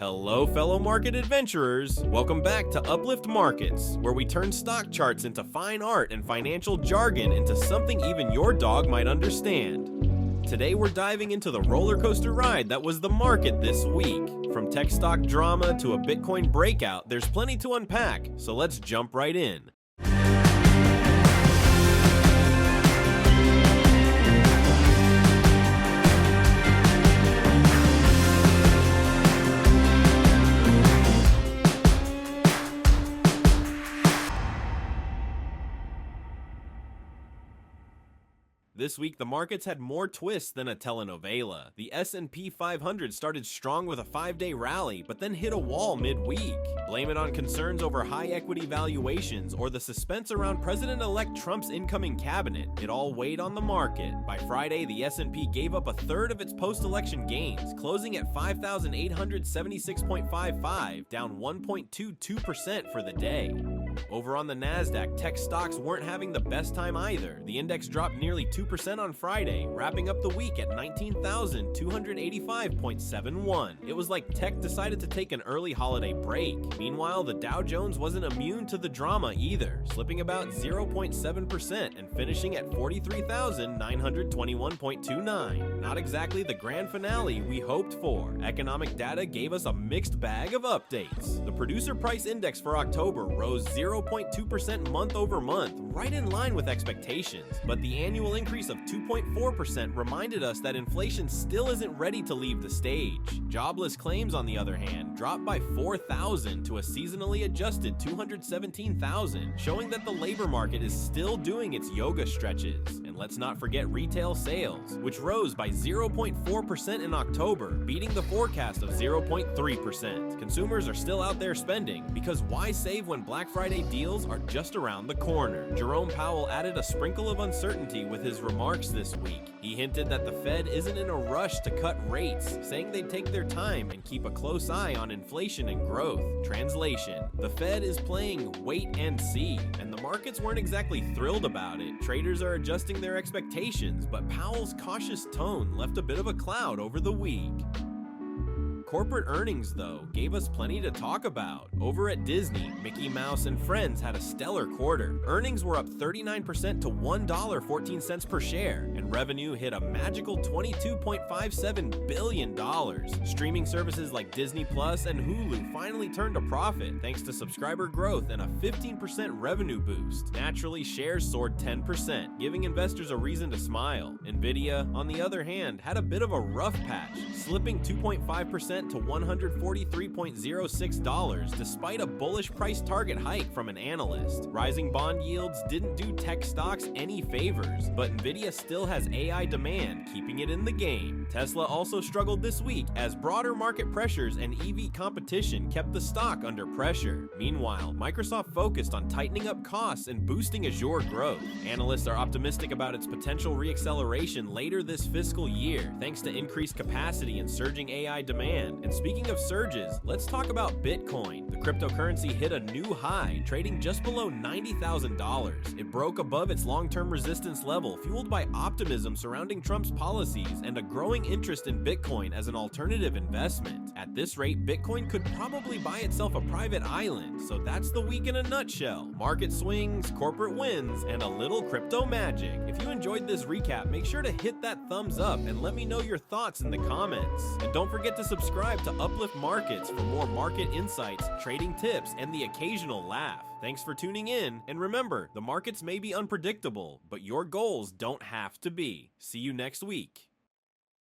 Hello, fellow market adventurers. Welcome back to Uplift Markets, where we turn stock charts into fine art and financial jargon into something even your dog might understand. Today we're diving into the roller coaster ride that was the market this week. From tech stock drama to a Bitcoin breakout, there's plenty to unpack, so let's jump right in. This week, the markets had more twists than a telenovela. The S&P 500 started strong with a 5-day rally, but then hit a wall midweek. Blame it on concerns over high equity valuations or the suspense around President-elect Trump's incoming cabinet. It all weighed on the market. By Friday, the S&P gave up a third of its post-election gains, closing at 5,876.55, down 1.22% for the day. Over on the Nasdaq, tech stocks weren't having the best time either. The index dropped nearly 2% on Friday, wrapping up the week at 19,285.71. It was like tech decided to take an early holiday break. Meanwhile, the Dow Jones wasn't immune to the drama either, slipping about 0.7% and finishing at 43,921.29. Not exactly the grand finale we hoped for. Economic data gave us a mixed bag of updates. The producer price index for October rose 0.2% month over month, right in line with expectations, but the annual increase of 2.4% reminded us that inflation still isn't ready to leave the stage. Jobless claims, on the other hand, dropped by 4,000 to a seasonally adjusted 217,000, showing that the labor market is still doing its yoga stretches. And let's not forget retail sales, which rose by 0.4% in October, beating the forecast of 0.3%. Consumers are still out there spending, because why save when Black Friday deals are just around the corner? Jerome Powell added a sprinkle of uncertainty with his remarks this week. He hinted that the Fed isn't in a rush to cut rates, saying they'd take their time and keep a close eye on inflation and growth. Translation: the Fed is playing wait and see, and the markets weren't exactly thrilled about it. Traders are adjusting their expectations, but Powell's cautious tone left a bit of a cloud over the week. Corporate earnings, though, gave us plenty to talk about. Over at Disney, Mickey Mouse and Friends had a stellar quarter. Earnings were up 39% to $1.14 per share, and revenue hit a magical $22.57 billion. Streaming services like Disney Plus and Hulu finally turned a profit thanks to subscriber growth and a 15% revenue boost. Naturally, shares soared 10%, giving investors a reason to smile. Nvidia, on the other hand, had a bit of a rough patch, slipping 2.5% to $143.06 despite a bullish price target hike from an analyst. Rising bond yields didn't do tech stocks any favors, but Nvidia still has AI demand, keeping it in the game. Tesla also struggled this week as broader market pressures and EV competition kept the stock under pressure. Meanwhile, Microsoft focused on tightening up costs and boosting Azure growth. Analysts are optimistic about its potential reacceleration later this fiscal year, thanks to increased capacity and surging AI demand. And speaking of surges, let's talk about Bitcoin. The cryptocurrency hit a new high, trading just below $90,000. It broke above its long-term resistance level, fueled by optimism surrounding Trump's policies and a growing interest in Bitcoin as an alternative investment. At this rate, Bitcoin could probably buy itself a private island, so that's the week in a nutshell. Market swings, corporate wins, and a little crypto magic. If you enjoyed this recap, make sure to hit that thumbs up and let me know your thoughts in the comments. And don't forget to subscribe to Uplift Markets for more market insights, trading tips, and the occasional laugh. Thanks for tuning in, and remember, the markets may be unpredictable, but your goals don't have to be. See you next week.